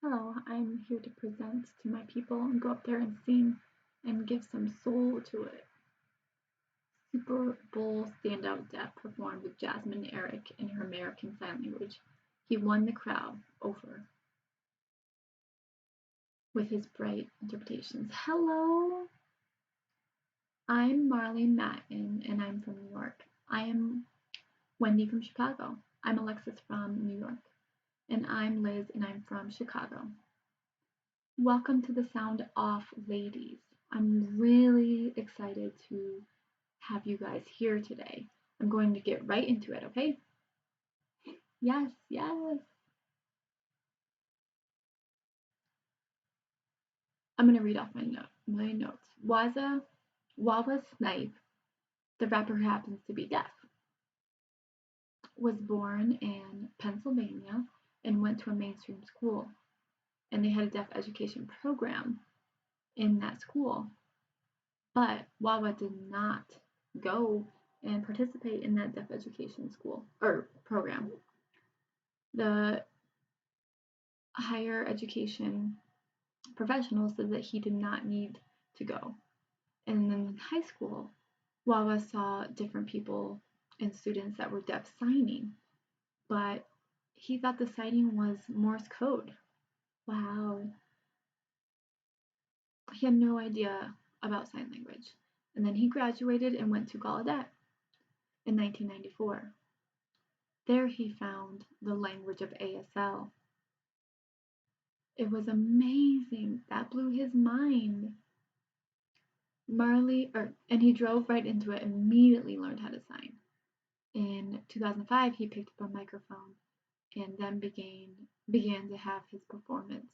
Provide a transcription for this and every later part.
Hello, I'm here to present to my people and go up there and sing and give some soul to it. Super Bowl standout Deaf performed with Jasmine Eric in her American Sign Language. He won the crowd over with his bright interpretations. Hello, I'm Marley Matten and I'm from New York. I am Wendy from Chicago. I'm Alexis from New York. And I'm Liz and I'm from Chicago. Welcome to the Sound Off Ladies. I'm really excited to have you guys here today. I'm going to get right into it, okay? Yes, yes. I'm going to read off my notes. Wawa Snipe, the rapper who happens to be deaf, was born in Pennsylvania and went to a mainstream school. And they had a deaf education program in that school. But Wawa did not go and participate in that deaf education school or program. The higher education professional said that he did not need to go. And then in high school, Wawa saw different people and students that were deaf signing, but he thought the signing was Morse code. Wow. He had no idea about sign language. And then he graduated and went to Gallaudet in 1994. There he found the language of ASL. It was amazing. That blew his mind. And he drove right into it, immediately learned how to sign. In 2005, he picked up a microphone and then began to have his performance.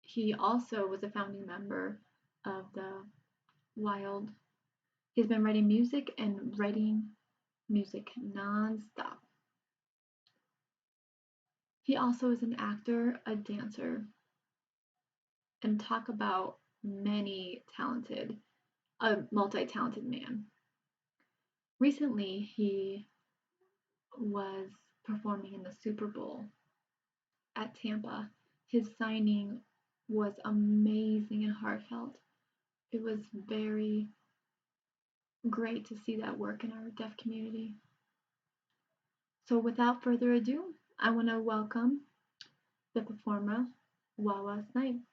He also was a founding member of the Wild. He's been writing music and writing music nonstop. He also is an actor, a dancer, and talk about a multi-talented man. Recently, he was performing in the Super Bowl at Tampa. His signing was amazing and heartfelt. It was very great to see that work in our deaf community. So without further ado, I want to welcome the performer, Wawa Snipe.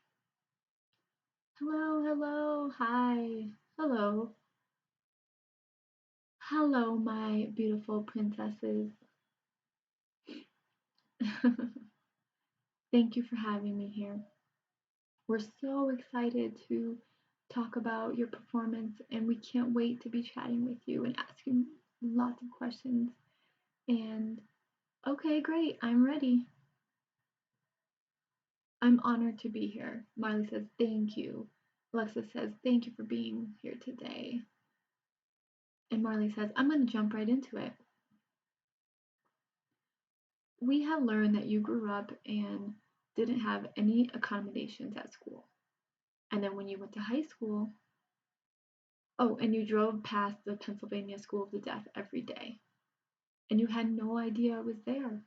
Hello, hello, hi, hello. Hello, my beautiful princesses. Thank you for having me here. We're so excited to talk about your performance, and we can't wait to be chatting with you and asking lots of questions. And okay, great, I'm ready. I'm honored to be here. Marley says, thank you. Alexa says, thank you for being here today. And Marley says, I'm going to jump right into it. We have learned that you grew up and didn't have any accommodations at school. And then when you went to high school, oh, and you drove past the Pennsylvania School of the Deaf every day. And you had no idea it was there.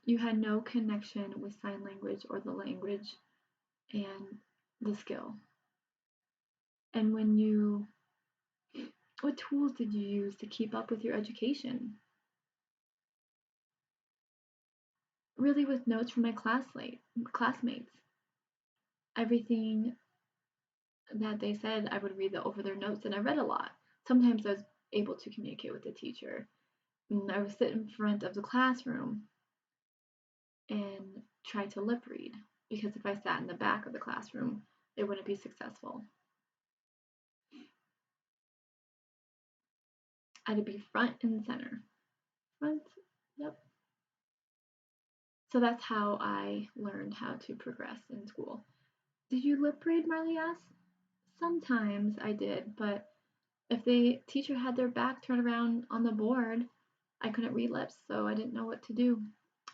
You had no connection with sign language or the language and the skill. And what tools did you use to keep up with your education? Really, with notes from my classmates. Everything that they said, I would read over their notes, and I read a lot. Sometimes I was able to communicate with the teacher. And I would sit in front of the classroom and try to lip read, because if I sat in the back of the classroom, it wouldn't be successful. I had to be front and center. Front, yep. So that's how I learned how to progress in school. Did you lip read, Marley asked? Sometimes I did, but if the teacher had their back turned around on the board, I couldn't read lips, so I didn't know what to do.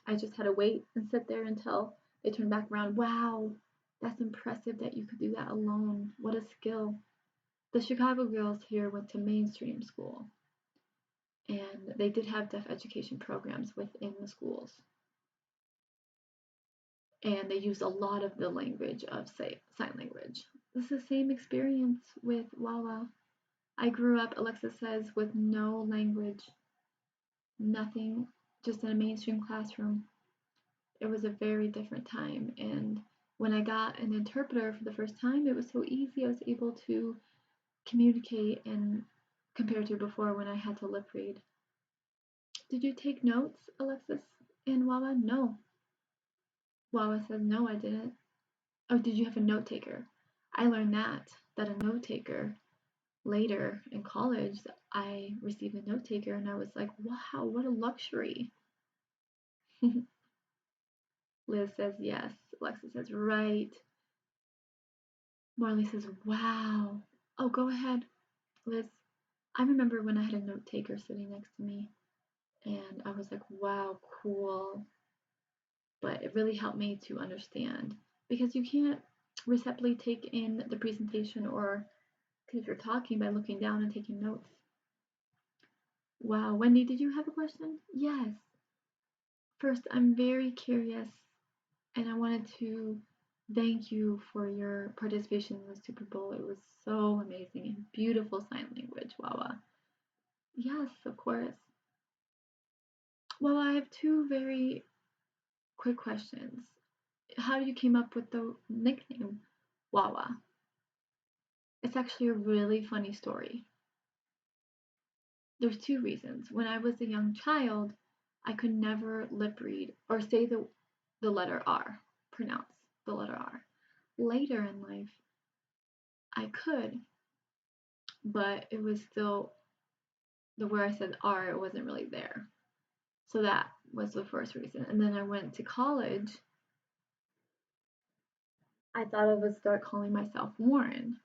I just had to wait and sit there until they turned back around. Wow, that's impressive that you could do that alone. What a skill. The Chicago girls here went to mainstream school. and they did have deaf education programs within the schools. And they used a lot of the language of sign language. It's the same experience with Wawa. I grew up, Alexis says, with no language, nothing, just in a mainstream classroom. It was a very different time. And when I got an interpreter for the first time, it was so easy. I was able to communicate and compared to before when I had to lip read. Did you take notes, Alexis and Wawa? No. Wawa says, no, I didn't. Oh, did you have a note taker? I learned that a note taker later in college, I received a note taker and I was like, wow, what a luxury. Liz says yes. Alexis says right. Marley says wow. Oh, go ahead, Liz. I remember when I had a note taker sitting next to me and I was like, wow, cool. But it really helped me to understand because you can't receptively take in the presentation or if you're talking by looking down and taking notes. Wow, Wendy, did you have a question? Yes. First, I'm very curious and I wanted to thank you for your participation in the Super Bowl. It was so amazing and beautiful sign language, Wawa. Yes, of course. Well, I have two very quick questions. How you came up with the nickname Wawa? It's actually a really funny story. There's two reasons. When I was a young child, I could never lip read or say the letter R, pronounce the letter R. Later in life, I could, but it was still the where I said R, it wasn't really there. So that was the first reason. And then I went to college. I thought I would start calling myself Warren.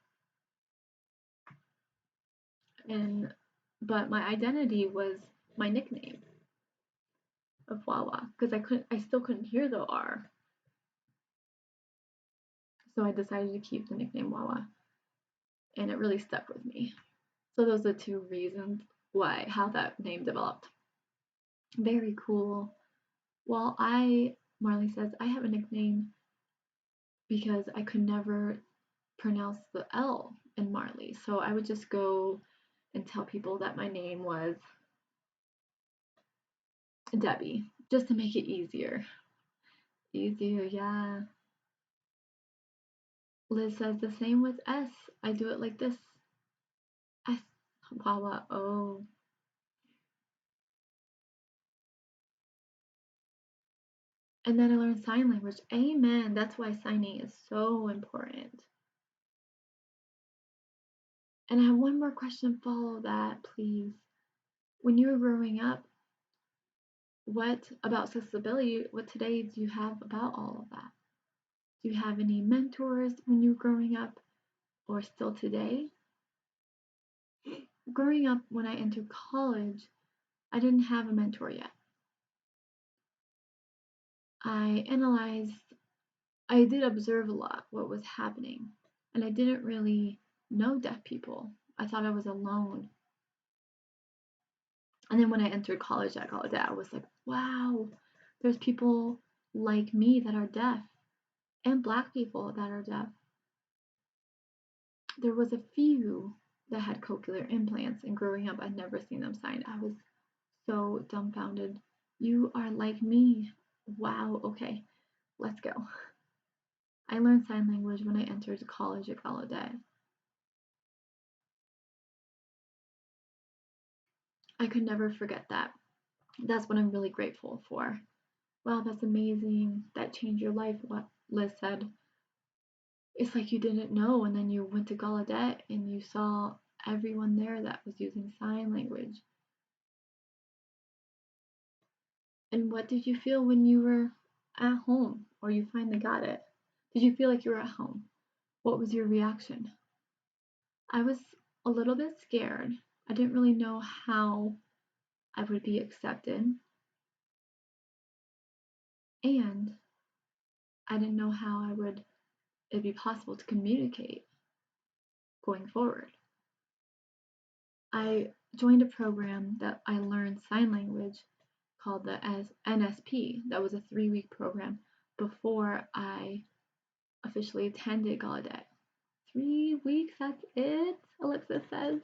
And but my identity was my nickname of Wawa because I still couldn't hear the R. So I decided to keep the nickname Wawa. And it really stuck with me. So those are two reasons how that name developed. Very cool. Well, Marley says, I have a nickname because I could never pronounce the L in Marley. So I would just go and tell people that my name was Debbie, just to make it easier. Easier, yeah. Liz says the same with S. I do it like this. S, Wawa, oh. And then I learned sign language. Amen. That's why signing is so important. And I have one more question follow that, please. When you were growing up, what about accessibility, what today do you have about all of that? Do you have any mentors when you were growing up or still today? Growing up, when I entered college, I didn't have a mentor yet. I did observe a lot what was happening, and I didn't really know deaf people. I thought I was alone. And then when I entered college at Gallaudet, I was like, wow, there's people like me that are deaf and black people that are deaf. There was a few that had cochlear implants, and growing up, I'd never seen them signed. I was so dumbfounded. You are like me. Wow, okay, let's go. I learned sign language when I entered college at Gallaudet. I could never forget that. That's what I'm really grateful for. Wow, that's amazing. That changed your life, what Liz said. It's like you didn't know, and then you went to Gallaudet and you saw everyone there that was using sign language. And what did you feel when you were at home or you finally got it? Did you feel like you were at home? What was your reaction? I was a little bit scared. I didn't really know how I would be accepted. And I didn't know how it'd be possible to communicate going forward. I joined a program that I learned sign language called the NSP. That was a 3-week program before I officially attended Gallaudet. 3 weeks, that's it, Alexa says.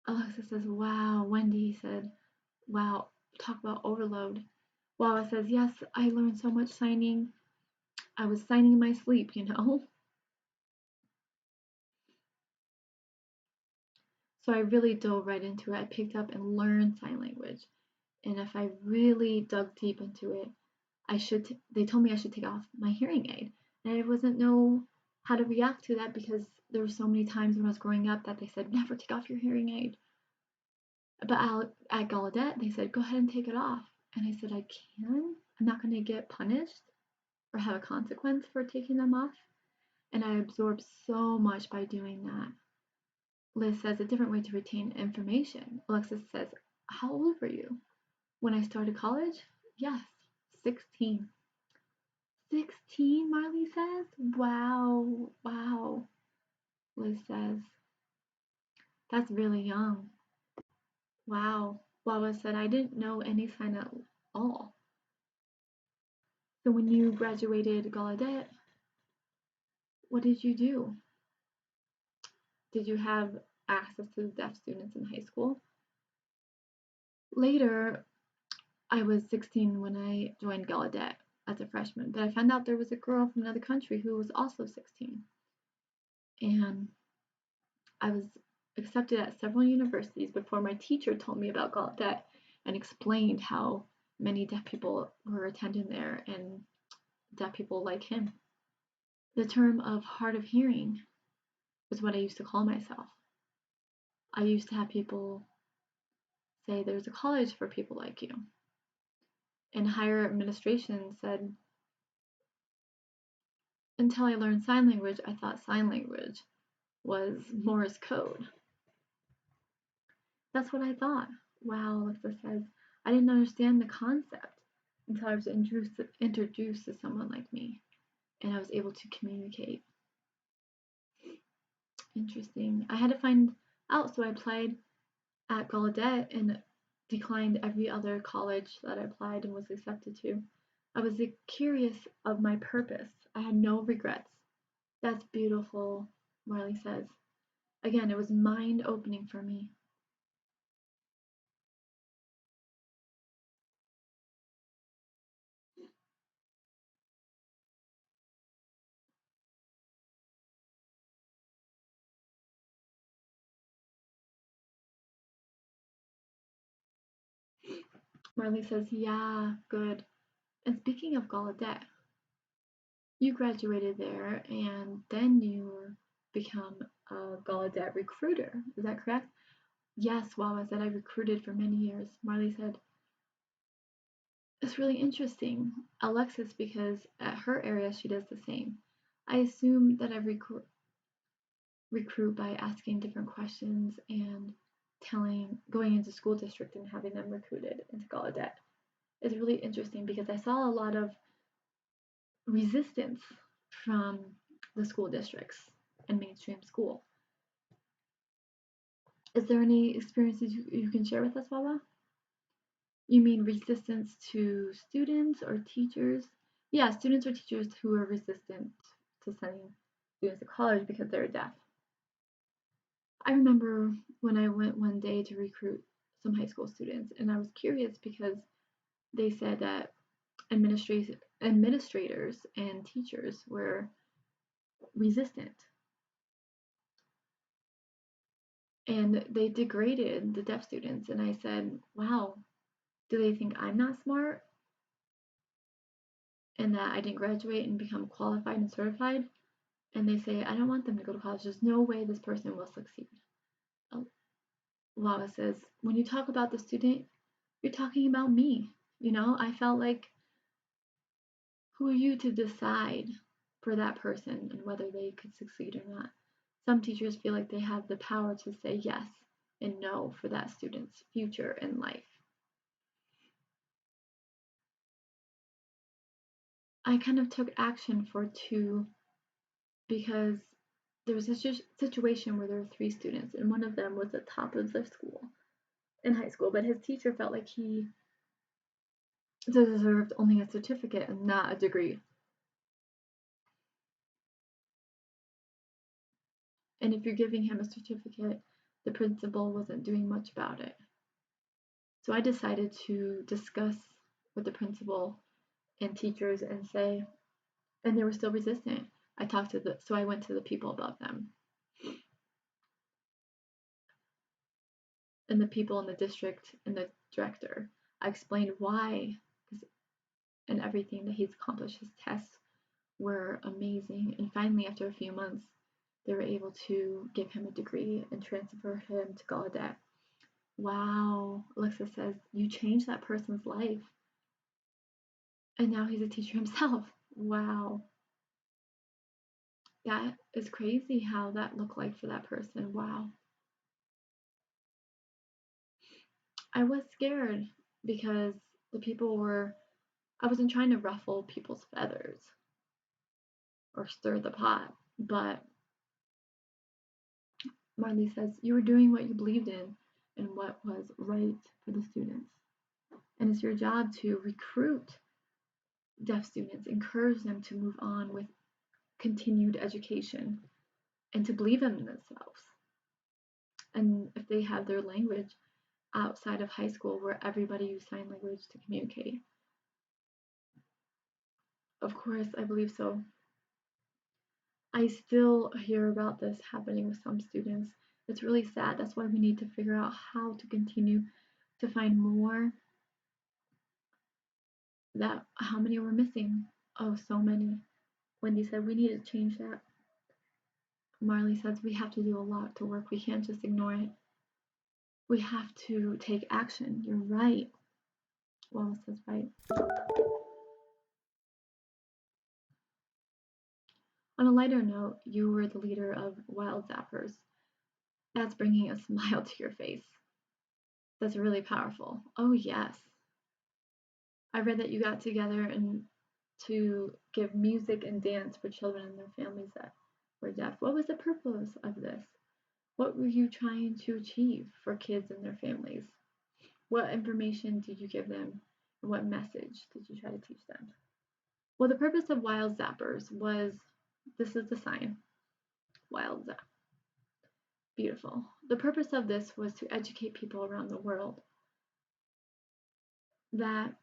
Alexa says, wow. Wendy said, wow, talk about overload. Wawa says, yes, I learned so much signing. I was signing in my sleep, you know? So I really dove right into it. I picked up and learned sign language. And if I really dug deep into it, they told me I should take off my hearing aid. And I wasn't know how to react to that because there were so many times when I was growing up that they said, never take off your hearing aid. But at Gallaudet, they said, go ahead and take it off. And I said, I can? I'm not going to get punished or have a consequence for taking them off. And I absorbed so much by doing that. Liz says, a different way to retain information. Alexis says, how old were you? When I started college? Yes, 16. 16, Marley says. Wow, wow. Liz says, that's really young. Wow. Wawa said, I didn't know any sign at all. So when you graduated Gallaudet, what did you do? Did you have access to deaf students in high school? Later, I was 16 when I joined Gallaudet as a freshman, but I found out there was a girl from another country who was also 16. And I was accepted at several universities before my teacher told me about Gallaudet and explained how many deaf people were attending there and deaf people like him. The term of hard of hearing was what I used to call myself. I used to have people say there's a college for people like you. And higher administration said, until I learned sign language, I thought sign language was Morse code. That's what I thought. Wow, Alexa says, I didn't understand the concept until I was introduced to someone like me and I was able to communicate. Interesting. I had to find out, so I applied at Gallaudet and declined every other college that I applied and was accepted to. I was curious of my purpose. I had no regrets. That's beautiful, Marley says. Again, it was mind opening for me. Marley says, yeah, good. And speaking of Gallaudet, you graduated there and then you become a Gallaudet recruiter. Is that correct? Yes, Wawa said, I recruited for many years. Marley said, it's really interesting. Alexis, because at her area she does the same. I assume that I recruit by asking different questions and going into school district and having them recruited into Gallaudet. It's really interesting because I saw a lot of resistance from the school districts and mainstream school. Is there any experiences you can share with us, Wawa? You mean resistance to students or teachers? Yeah, students or teachers who are resistant to sending students to college because they're deaf. I remember when I went one day to recruit some high school students, and I was curious because they said that administrators and teachers were resistant and they degraded the deaf students. And I said, wow, do they think I'm not smart and that I didn't graduate and become qualified and certified? And they say, I don't want them to go to college. There's no way this person will succeed. Lava says, when you talk about the student, you're talking about me. You know, I felt like, who are you to decide for that person and whether they could succeed or not? Some teachers feel like they have the power to say yes and no for that student's future in life. I kind of took action for two because there was a situation where there were 3 students, and one of them was the top of the school in high school, but his teacher felt like he deserved only a certificate and not a degree. And if you're giving him a certificate, the principal wasn't doing much about it. So I decided to discuss with the principal and teachers and say, and they were still resistant. So I went to the people above them and the people in the district and the director. I explained why, and everything that he's accomplished. His tests were amazing. And finally, after a few months, they were able to give him a degree and transfer him to Gallaudet. Wow, Alexa says, you changed that person's life. And now he's a teacher himself. Wow. That is crazy how that looked like for that person. Wow. I was scared because I wasn't trying to ruffle people's feathers or stir the pot, but Marley says, you were doing what you believed in and what was right for the students. And it's your job to recruit deaf students, encourage them to move on with continued education and to believe in themselves. And if they have their language outside of high school where everybody uses sign language to communicate. Of course, I believe so. I still hear about this happening with some students. It's really sad. That's why we need to figure out how to continue to find more. How many were missing? Oh, so many. Wendy said we need to change that. Marley says we have to do a lot to work. We can't just ignore it. We have to take action. You're right. Wallace says right. On a lighter note, you were the leader of Wild Zappers. That's bringing a smile to your face. That's really powerful. Oh, yes. I read that you got together and to give music and dance for children and their families that were deaf. What was the purpose of this? What were you trying to achieve for kids and their families? What information did you give them? And what message did you try to teach them? Well, the purpose of Wild Zappers was, this is the sign, Wild Zap. Beautiful. The purpose of this was to educate people around the world that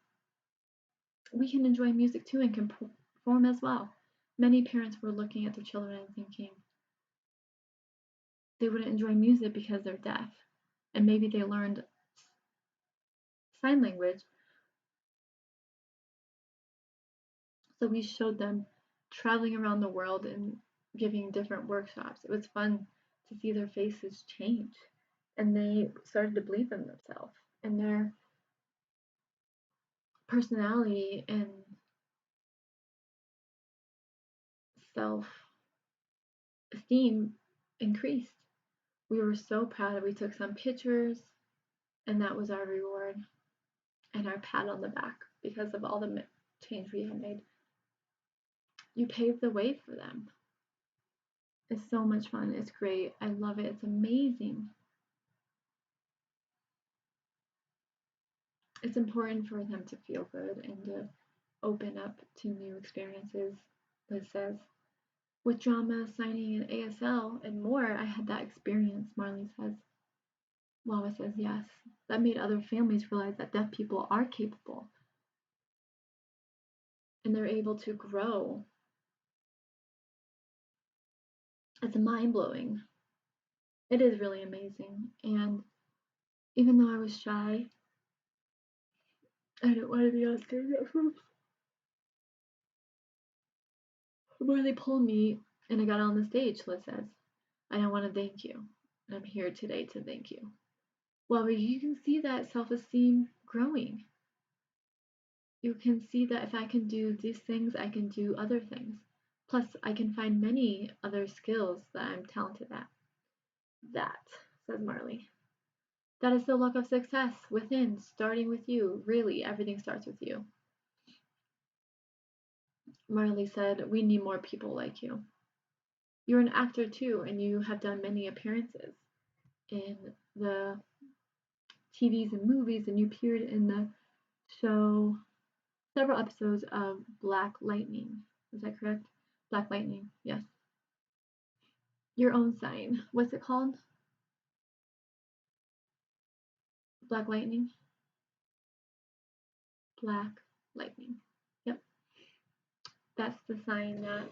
we can enjoy music too and can perform as well. Many parents were looking at their children and thinking they wouldn't enjoy music because they're deaf, and maybe they learned sign language. So we showed them traveling around the world and giving different workshops. It was fun to see their faces change, and they started to believe in themselves and their personality and self-esteem increased. We were so proud. We took some pictures, and that was our reward and our pat on the back because of all the change we had made. You paved the way for them. It's so much fun. It's great. I love it. It's amazing. It's important for them to feel good and to open up to new experiences, Liz says. With drama, signing, and ASL and more, I had that experience, Marley says. Wawa says yes. That made other families realize that deaf people are capable and they're able to grow. It's mind-blowing. It is really amazing. And even though I was shy, I didn't want to be on stage at first. Marley pulled me and I got on the stage, Liz says. And I want to thank you. And I'm here today to thank you. Well, you can see that self-esteem growing. You can see that if I can do these things, I can do other things. Plus, I can find many other skills that I'm talented at. That, says Marley. That is the luck of success within, starting with you. Really, everything starts with you. Marley said, we need more people like you. you're an actor too, and you have done many appearances in the TVs and movies, and you appeared in the show several episodes of Black Lightning. Is that correct? Black Lightning, yes. Your own sign. What's it called? Black Lightning? Black Lightning. Yep. That's the sign that,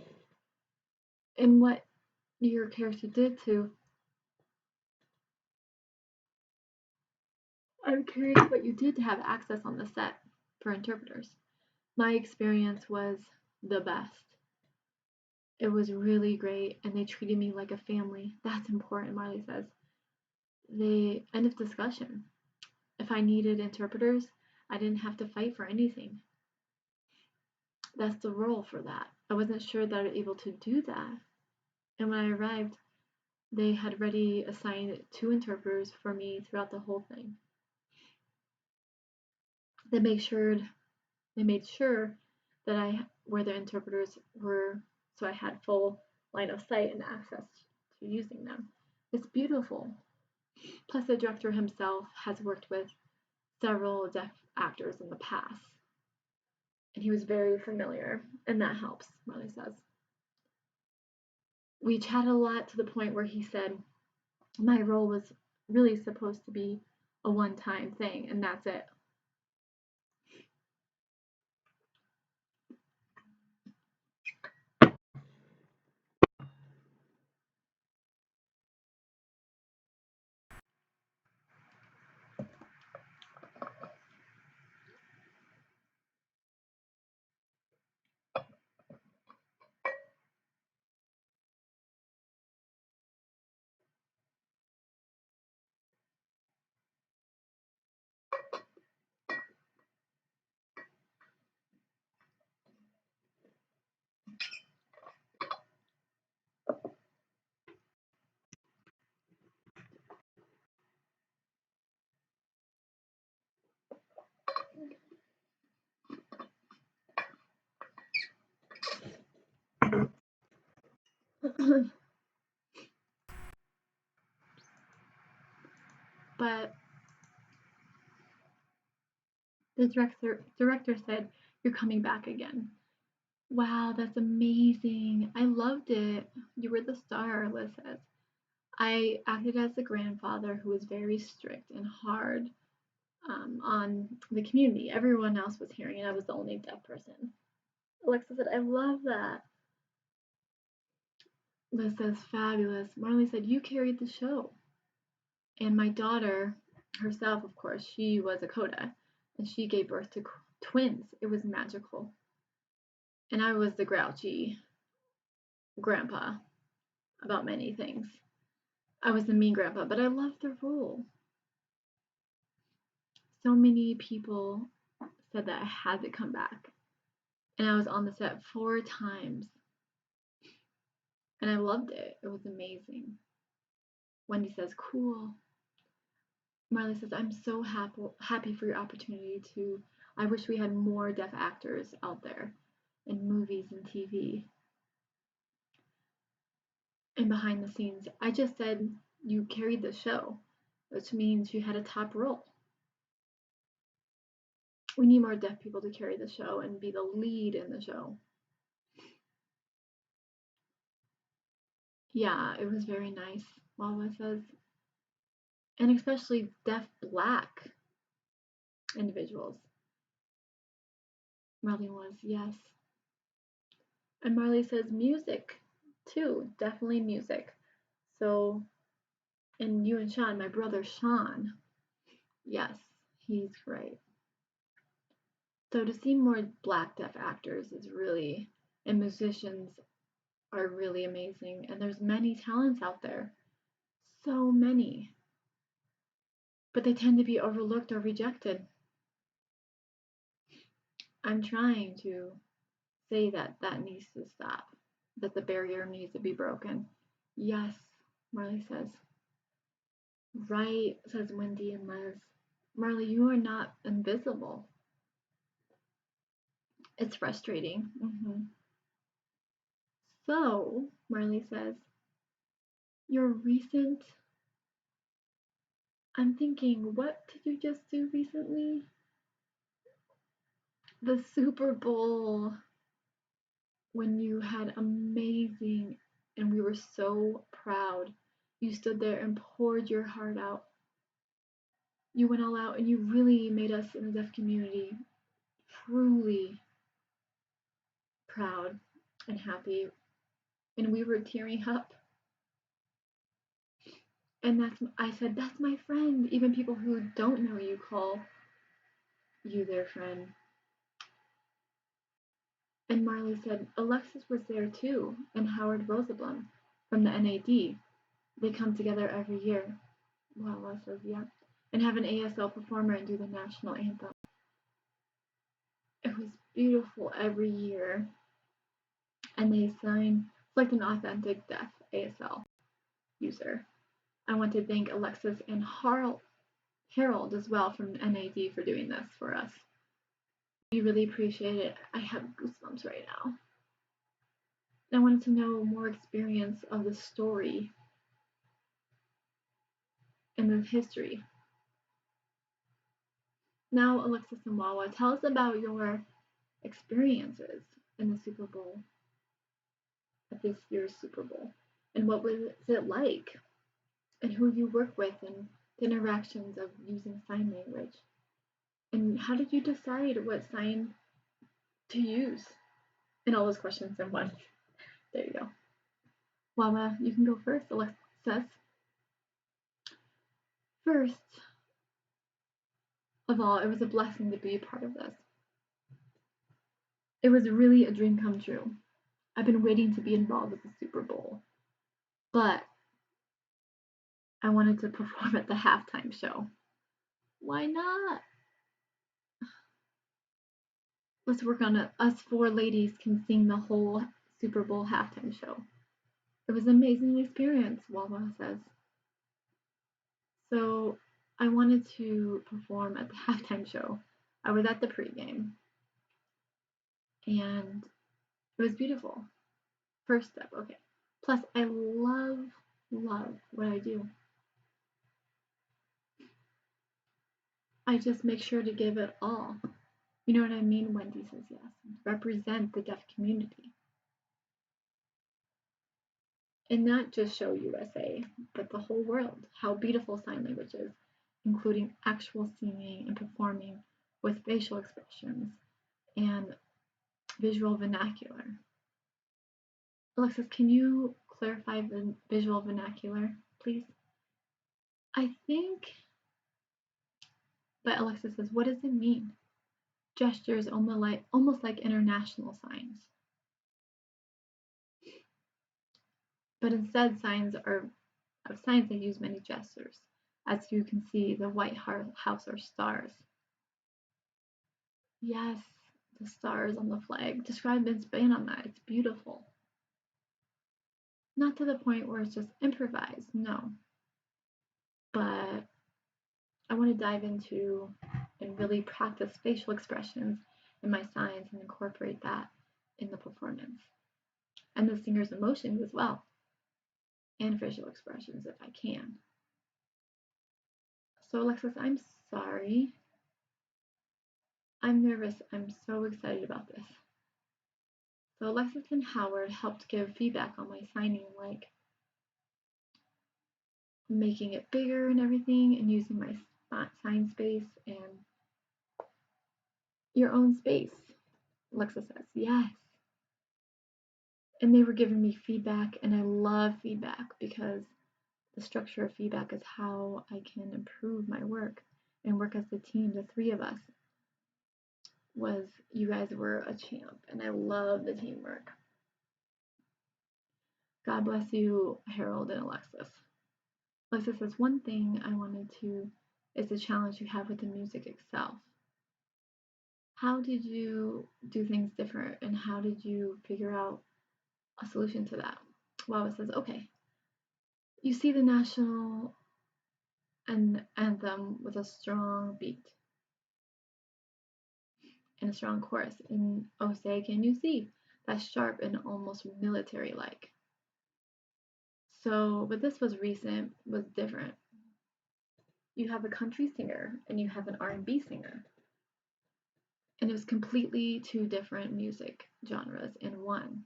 and what your character did too. I'm curious what you did to have access on the set for interpreters. My experience was the best. It was really great, and they treated me like a family. That's important, Marley says. They end of discussion. If I needed interpreters, I didn't have to fight for anything. That's the role for that. I wasn't sure that I was able to do that. And when I arrived, they had already assigned 2 interpreters for me throughout the whole thing. They made sure that I where the interpreters were, so I had full line of sight and access to using them. It's beautiful. Plus, the director himself has worked with several deaf actors in the past, and he was very familiar, and that helps, Marley says. We chatted a lot to the point where he said my role was really supposed to be a one-time thing, and that's it. But the director said, "You're coming back again." Wow, that's amazing. I loved it. You were the star, Liz says. I acted as the grandfather who was very strict and hard on the community. Everyone else was hearing it. I was the only deaf person. Alexa said, I love that. Liz says, fabulous. Marley said, you carried the show. And my daughter herself, of course, she was a coda, and she gave birth to twins. It was magical. And I was the grouchy grandpa about many things. I was the mean grandpa, but I loved the role. So many people said that I had to come back. And I was on the set 4 times. And I loved it. It was amazing. Wendy says, cool. Marley says, I'm so happy for your opportunity to. I wish we had more deaf actors out there in movies and TV. And behind the scenes, I just said you carried the show, which means you had a top role. We need more deaf people to carry the show and be the lead in the show. Yeah, it was very nice, Wawa says. And especially deaf black individuals. Marley was, yes. And Marley says music too, definitely music. So, and you and Sean, my brother Sean, yes, he's great. So to see more black deaf actors is really, and musicians are really amazing. And there's many talents out there, so many. But they tend to be overlooked or rejected. I'm trying to say that that needs to stop, that the barrier needs to be broken. Yes, Marley says. Right, says Wendy and Liz. Marley, you are not invisible. It's frustrating. So, Marley says, your recent. I'm thinking, what did you just do recently? The Super Bowl, when you had amazing, and we were so proud. You stood there and poured your heart out. You went all out and you really made us in the deaf community truly proud and happy. And we were tearing up. And I said, that's my friend. Even people who don't know you call you their friend. And Marley said, Alexis was there too, and Howard Rosenblum from the NAD. They come together every year. Wawa says, yeah. And have an ASL performer and do the national anthem. It was beautiful every year. And they select an authentic deaf ASL user. I want to thank Alexis and Harold as well from NAD for doing this for us. We really appreciate it. I have goosebumps right now. I wanted to know more experience of the story and the history. Now, Alexis and Wawa, tell us about your experiences in the Super Bowl, at this year's Super Bowl, and what was it like, and who you work with, and the interactions of using sign language. And how did you decide what sign to use? And all those questions in one. There you go. Wawa, you can go first, Alexis. First of all, it was a blessing to be a part of this. It was really a dream come true. I've been waiting to be involved with the Super Bowl, but I wanted to perform at the halftime show. Why not? Let's work on it. Us four ladies can sing the whole Super Bowl halftime show. It was an amazing experience, Wawa says. So I wanted to perform at the halftime show. I was at the pregame, and it was beautiful. First step, okay. Plus, I love what I do. I just make sure to give it all. You know what I mean? Wendy says yes. Represent the deaf community. And not just show USA, but the whole world, how beautiful sign language is, including actual singing and performing with facial expressions and visual vernacular. Alexis, can you clarify the visual vernacular, please? I think, but Alexis says, what does it mean? Gestures almost like international signs. But instead, signs that use many gestures. As you can see, the White House are stars. Yes, the stars on the flag. Describe and expand on that. It's beautiful. Not to the point where it's just improvised, no. But I want to dive into and really practice facial expressions in my signs and incorporate that in the performance. And the singer's emotions as well. And facial expressions if I can. So Alexis, I'm sorry. I'm nervous. I'm so excited about this. So Alexis and Howard helped give feedback on my signing, like making it bigger and everything, and using my sign space and your own space. Alexis says, yes. And they were giving me feedback, and I love feedback because the structure of feedback is how I can improve my work and work as a team. The three of us you guys were a champ, and I love the teamwork. God bless you, Harold and Alexis. Alexis says, one thing I wanted to is the challenge you have with the music itself. How did you do things different, and how did you figure out a solution to that? Wawa says, okay, you see the national anthem with a strong beat and a strong chorus. In Oh Say Can You See? That's sharp and almost military-like. So, but this was recent, was different. You have a country singer and you have an R&B singer. And it was completely two different music genres in one.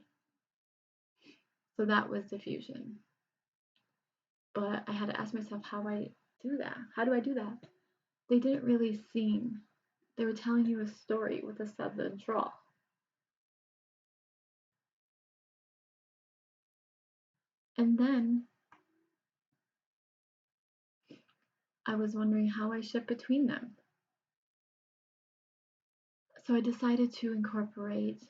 So that was diffusion. But I had to ask myself how I do that. How do I do that? They didn't really sing. They were telling you a story with a southern drawl. And then I was wondering how I shift between them. So I decided to incorporate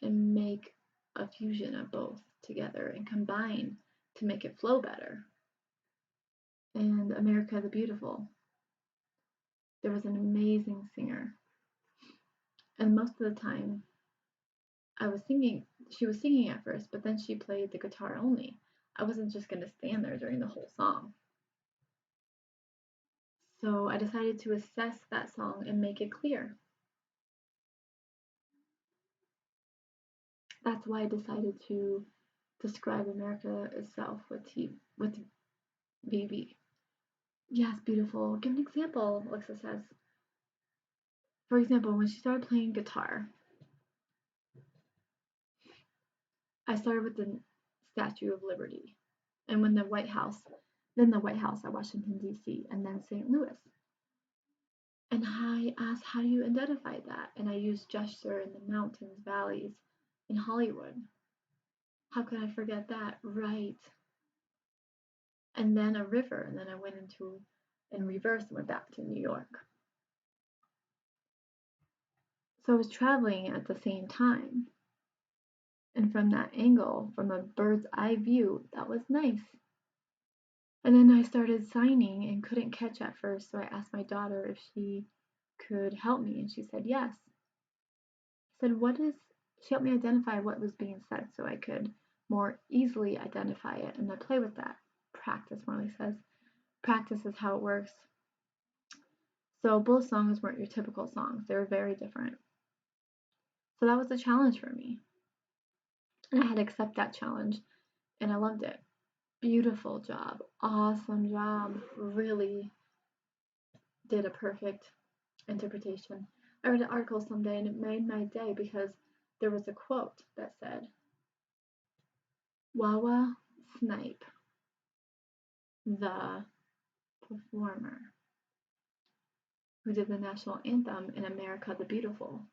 and make a fusion of both together and combine to make it flow better. And America the Beautiful, there was an amazing singer. And most of the time I was singing, she was singing at first, but then she played the guitar only. I wasn't just going to stand there during the whole song. So I decided to assess that song and make it clear. That's why I decided to describe America itself with BB. Yes, beautiful. Give an example, Alexa says. For example, when she started playing guitar, I started with the Statue of Liberty. And when the White House, then the White House at Washington, D.C., and then St. Louis. And I asked, how do you identify that? And I used gesture in the mountains, valleys, in Hollywood. How could I forget that? Right. And then a river, and then I went in reverse and went back to New York. So I was traveling at the same time. And from that angle, from a bird's eye view, that was nice. And then I started signing and couldn't catch at first, so I asked my daughter if she could help me, and she said yes. I said, she helped me identify what was being said so I could more easily identify it, and I play with that. Practice, Marley says. Practice is how it works. So both songs weren't your typical songs, they were very different. So that was a challenge for me. And I had to accept that challenge, and I loved it. Beautiful job, awesome job, really did a perfect interpretation. I read an article someday and it made my day because there was a quote that said, Wawa Snipe, the performer who did the national anthem in America the Beautiful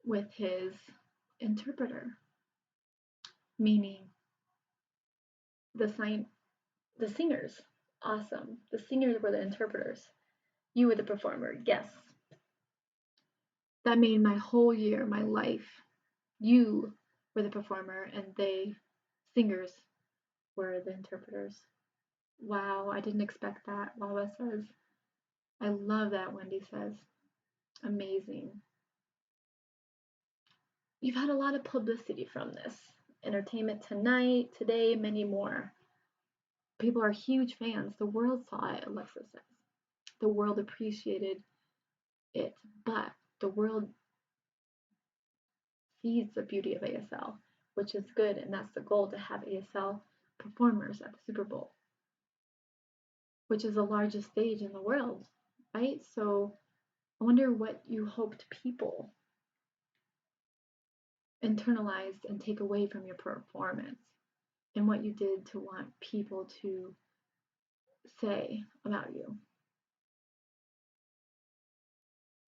with his interpreter, meaning the singers. Awesome. The singers were the interpreters. You were the performer. Yes. That made my whole year, my life. You were the performer and singers, were the interpreters. Wow, I didn't expect that, Wawa says. I love that, Wendy says. Amazing. You've had a lot of publicity from this. Entertainment Tonight, Today, many more. People are huge fans. The world saw it, Alexa says. The world appreciated it, but the world sees the beauty of ASL, which is good, and that's the goal, to have ASL performers at the Super Bowl, which is the largest stage in the world, right? So I wonder what you hoped people internalized and take away from your performance, and what you did to want people to say about you.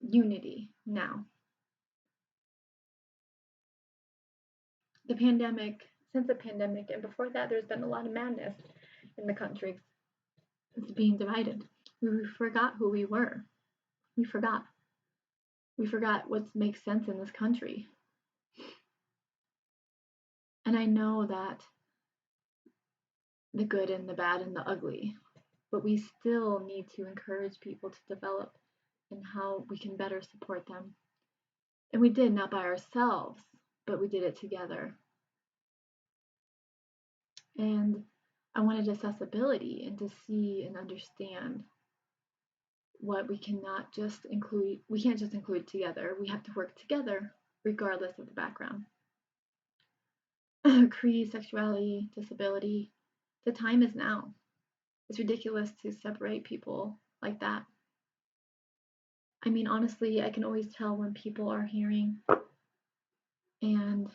Unity now. Since the pandemic, and before that, there's been a lot of madness in the country. It's being divided. We forgot who we were. We forgot. We forgot what makes sense in this country. And I know that the good and the bad and the ugly, but we still need to encourage people to develop and how we can better support them. And we did, not by ourselves, but we did it together. And I wanted accessibility and to see and understand what we can't just include together. We have to work together regardless of the background. Creed, sexuality, disability. The time is now. It's ridiculous to separate people like that. I mean, honestly, I can always tell when people are hearing, and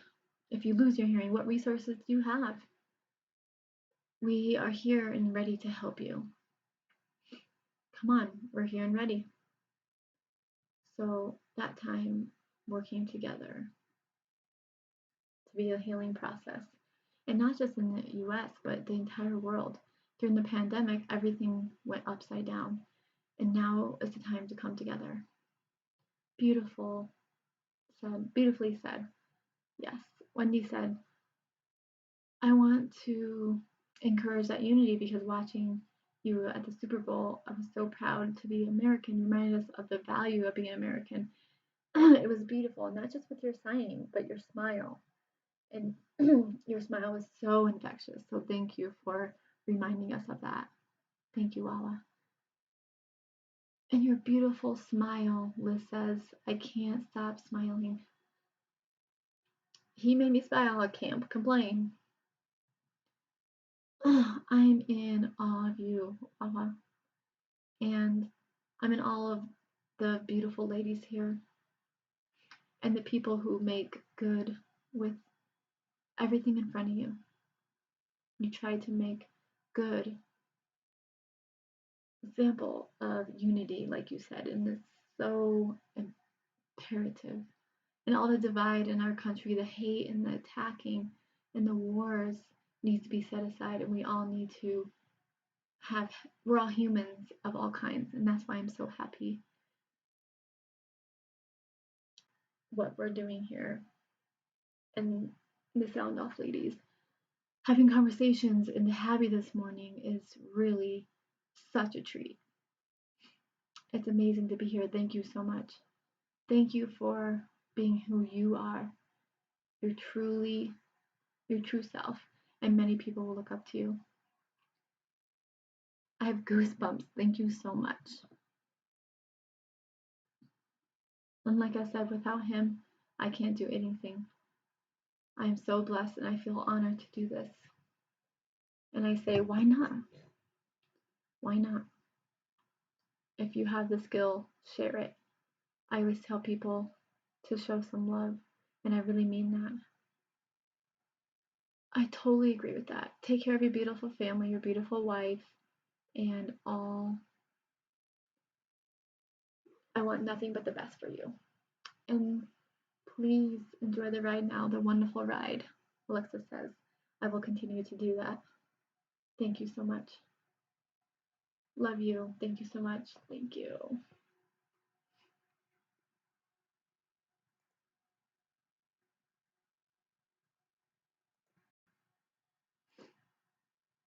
if you lose your hearing, what resources do you have? We are here and ready to help you. Come on, we're here and ready. So that time working together to be a healing process. And not just in the US, but the entire world. During the pandemic, everything went upside down. And now is the time to come together. Beautiful said, beautifully said. Yes. Wendy said, I want to encourage that unity because watching you at the Super Bowl, I was so proud to be American. You reminded us of the value of being American. It was beautiful, not just with your signing, but your smile. And your smile was so infectious. So thank you for reminding us of that. Thank you, Lala. And your beautiful smile, Liz says, I can't stop smiling. He made me smile. I can't complain. I'm in awe of you, Lala. And I'm in awe of the beautiful ladies here and the people who make good with everything in front of you. You try to make good example of unity, like you said, and it's so imperative. And all the divide in our country, the hate and the attacking and the wars needs to be set aside, and we all need to have, we're all humans of all kinds, and that's why I'm so happy what we're doing here. And the Sound Off ladies having conversations in the Happy this morning is really such a treat. It's amazing to be here. Thank you so much. Thank you for being who you are. You're truly your true self, and many people will look up to you. I have goosebumps. Thank you so much. And like I said, without him, I can't do anything. I am so blessed and I feel honored to do this. And I say, why not? Why not? If you have the skill, share it. I always tell people to show some love, and I really mean that. I totally agree with that. Take care of your beautiful family, your beautiful wife, and all. I want nothing but the best for you. And please enjoy the ride now, the wonderful ride. Alexa says, I will continue to do that. Thank you so much. Love you. Thank you so much. Thank you.